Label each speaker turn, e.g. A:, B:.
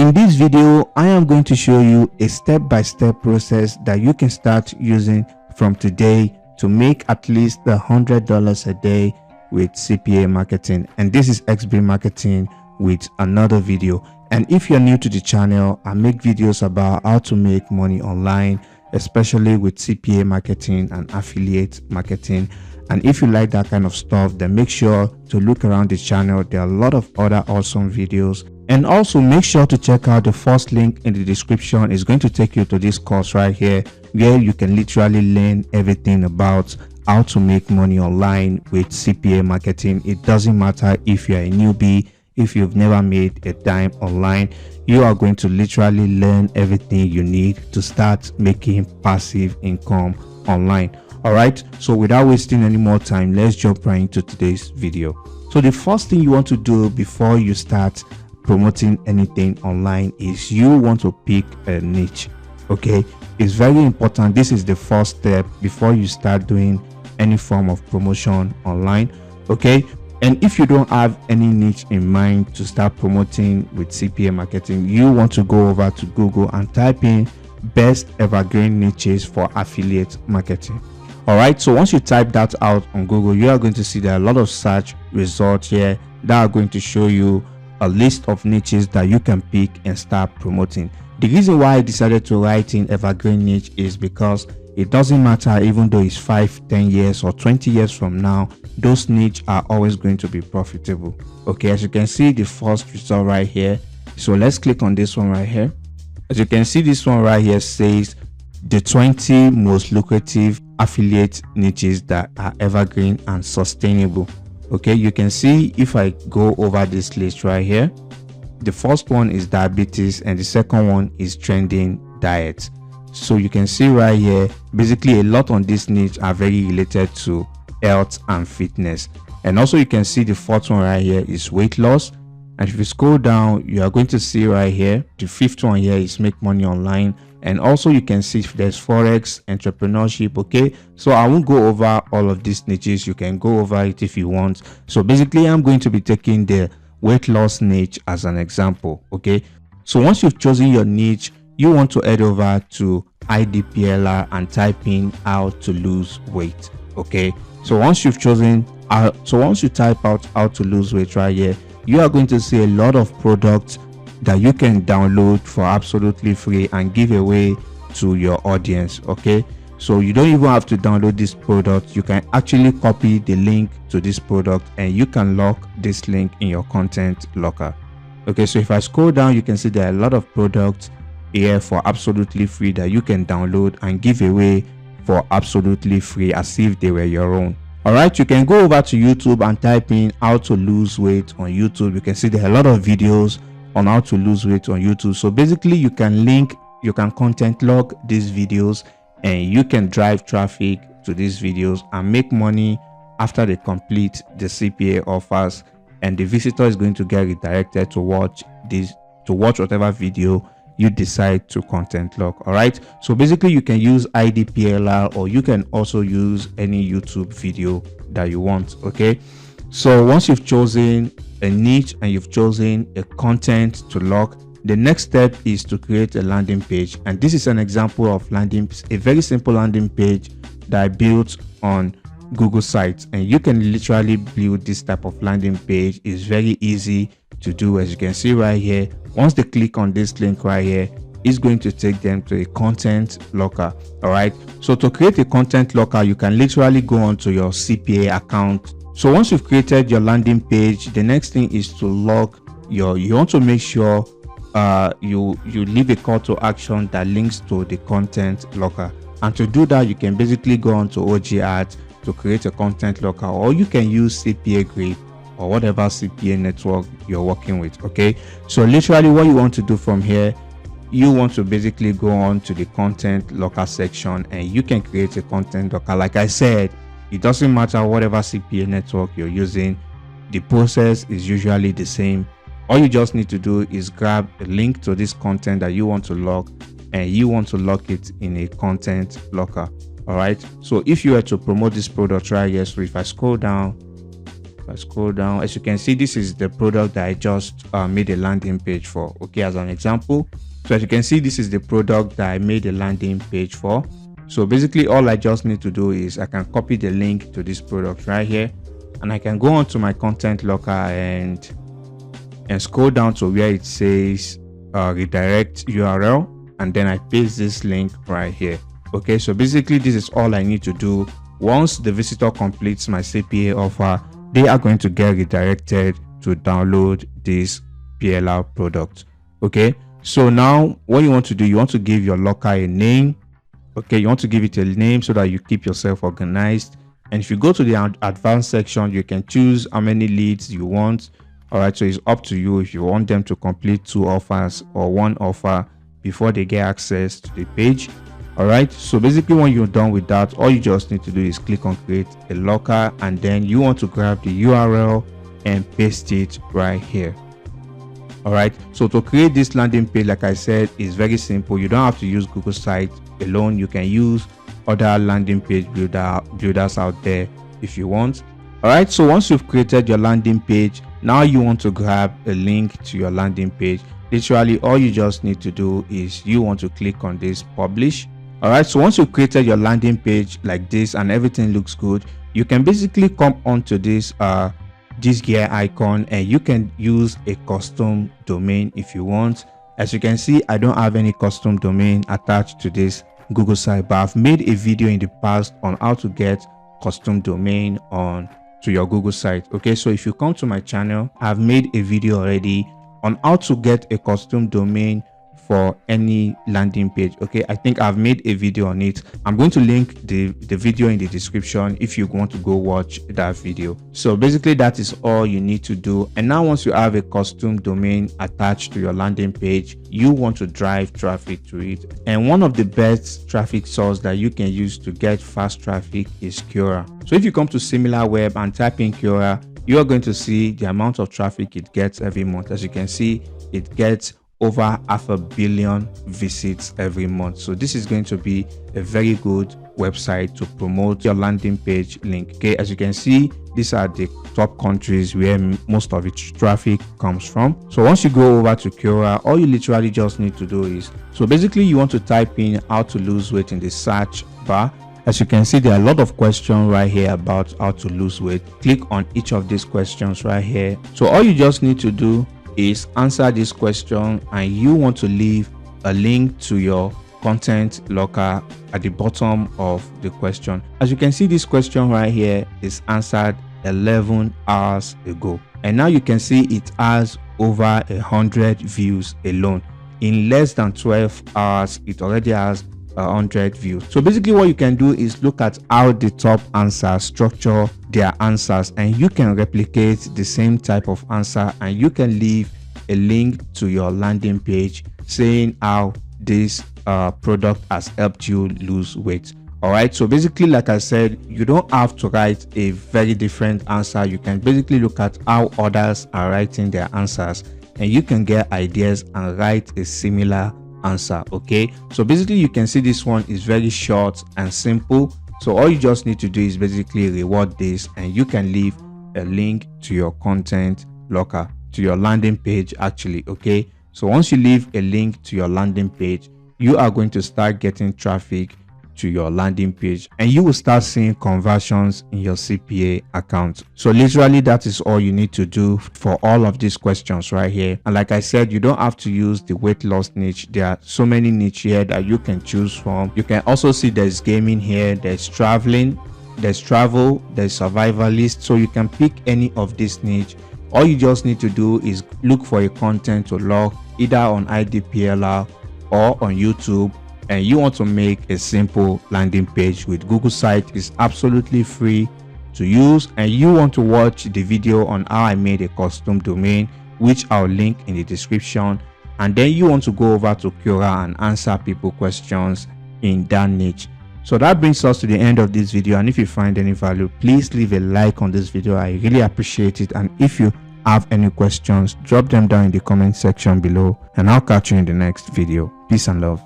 A: In this video, I am going to show you a step-by-step process that you can start using from today to make at least $100 a day with CPA marketing. And this is XB Marketing with another video. And if you're new to the channel, I make videos about how to make money online, especially with CPA marketing and affiliate marketing. And if you like that kind of stuff, then make sure to look around the channel. There are a lot of other awesome videos. And also make sure to check out the first link in the description. It's going to take you to this course right here, where you can literally learn everything about how to make money online with CPA marketing. It doesn't matter if you're a newbie, if you've never made a dime online, you are going to literally learn everything you need to start making passive income online. All right, so without wasting any more time, let's jump right into today's video. So the first thing you want to do before you start promoting anything online is you want to pick a niche. Okay, it's very important. This is the first step before you start doing any form of promotion online. Okay, and if you don't have any niche in mind to start promoting with CPA marketing, you want to go over to Google and type in best evergreen niches for affiliate marketing. All right, so once you type that out on Google, you are going to see there are a lot of search results here that are going to show you a list of niches that you can pick and start promoting. The reason why I decided to write in evergreen niche is because it doesn't matter, even though it's 5, 10 years or 20 years from now, those niches are always going to be profitable. Okay, as you can see the first result right here. So let's click on this one right here. As you can see, this one right here says the 20 most lucrative affiliate niches that are evergreen and sustainable. Okay, you can see if I go over this list right here, the first one is diabetes and the second one is trending diets. So you can see right here, basically a lot on this niche are very related to health and fitness. And also you can see the fourth one right here is weight loss. And if you scroll down, you are going to see right here, the fifth one here is make money online. And also you can see if there's forex, entrepreneurship. Okay, so I won't go over all of these niches. You can go over it if you want. So basically I'm going to be taking the weight loss niche as an example. Okay, so once you've chosen your niche, you want to head over to IDPLR and type in how to lose weight. Okay, so once you've chosen once you type out how to lose weight right here, you are going to see a lot of products that you can download for absolutely free and give away to your audience. Okay, so you don't even have to download this product. You can actually copy the link to this product and you can lock this link in your content locker. Okay, so if I scroll down, you can see there are a lot of products here for absolutely free that you can download and give away for absolutely free as if they were your own. All right, you can go over to YouTube and type in how to lose weight on YouTube. You can see there are a lot of videos on how to lose weight on YouTube. So basically you can content log these videos and you can drive traffic to these videos and make money after they complete the CPA offers, and the visitor is going to get redirected to watch whatever video you decide to content log. All right, so basically you can use IDPLR or you can also use any YouTube video that you want. Okay, so once you've chosen a niche and you've chosen a content to log, the next step is to create a landing page. And this is an example of a very simple landing page that I built on Google Sites. And you can literally build this type of landing page. It's very easy to do. As you can see right here, once they click on this link right here, it's going to take them to a content locker. All right, so to create a content locker, you can literally go onto your CPA account. So once you've created your landing page, the next thing is to log you want to make sure you leave a call to action that links to the content locker. And to do that, you can basically go onto Ogads to create a content locker, or you can use Cpagrip or whatever CPA network you're working with. Okay, so literally what you want to do from here, you want to basically go on to the content locker section and you can create a content locker. Like I said, it doesn't matter whatever CPA network you're using, the process is usually the same. All you just need to do is grab a link to this content that you want to log and you want to lock it in a content locker. All right, so if you were to promote this product right here, so if I scroll down, If I scroll down, as you can see, this is the product that I just made a landing page for, okay, as an example. So as you can see, this is the product that I made a landing page for. So basically all I just need to do is I can copy the link to this product right here, and I can go on to my content locker and scroll down to where it says redirect URL, and then I paste this link right here. Okay, so basically this is all I need to do. Once the visitor completes my CPA offer, they are going to get redirected to download this PLR product. Okay, so now what you want to do, you want to give your locker a name. Okay, you want to give it a name so that you keep yourself organized. And if you go to the advanced section, you can choose how many leads you want. All right, so it's up to you if you want them to complete 2 offers or 1 offer before they get access to the page. All right, so basically when you're done with that, all you just need to do is click on create a locker, and then you want to grab the URL and paste it right here. All right, so to create this landing page, like I said, is very simple. You don't have to use Google Site alone. You can use other landing page builders out there if you want. All right, so once you've created your landing page, now you want to grab a link to your landing page. Literally all you just need to do is you want to click on this publish. All right, so once you've created your landing page like this and everything looks good, you can basically come onto this gear icon, and you can use a custom domain if you want. As you can see, I don't have any custom domain attached to this Google site, but I've made a video in the past on how to get custom domain on to your Google site. Okay, so if you come to my channel, I've made a video already on how to get a custom domain for any landing page. Okay, I think I've made a video on it. I'm going to link the video in the description if you want to go watch that video. So basically that is all you need to do. And now once you have a custom domain attached to your landing page, you want to drive traffic to it. And one of the best traffic source that you can use to get fast traffic is Quora. So if you come to SimilarWeb and type in Quora, you are going to see the amount of traffic it gets every month. As you can see, it gets over 500 million visits every month. So this is going to be a very good website to promote your landing page link. Okay, as you can see, these are the top countries where most of its traffic comes from. So once you go over to Quora, all you literally just need to do is, so basically you want to type in how to lose weight in the search bar. As you can see, there are a lot of questions right here about how to lose weight. Click on each of these questions right here. So all you just need to do is answer this question, and you want to leave a link to your content locker at the bottom of the question. As you can see, this question right here is answered 11 hours ago, and now you can see it has over 100 views alone. In less than 12 hours, it already has 100 views. So basically what you can do is look at how the top answers structure their answers, and you can replicate the same type of answer, and you can leave a link to your landing page saying how this product has helped you lose weight. All right, so basically, like I said, you don't have to write a very different answer. You can basically look at how others are writing their answers, and you can get ideas and write a similar answer. Okay, so basically you can see this one is very short and simple. So all you just need to do is basically reward this, and you can leave a link to your content locker, to your landing page actually. Okay, so once you leave a link to your landing page, you are going to start getting traffic to your landing page, and you will start seeing conversions in your CPA account. So literally that is all you need to do for all of these questions right here. And like I said, you don't have to use the weight loss niche. There are so many niche here that you can choose from. You can also see there's gaming here, there's traveling, there's travel, there's survivalist. So you can pick any of this niche. All you just need to do is look for a content to log either on IDPLR or on YouTube, and you want to make a simple landing page with Google Site. Is absolutely free to use, and you want to watch the video on how I made a custom domain, which I'll link in the description, and then you want to go over to Quora and answer people questions in that niche. So that brings us to the end of this video, and if you find any value, please leave a like on this video. I really appreciate it. And if you have any questions, drop them down in the comment section below, and I'll catch you in the next video. Peace and love.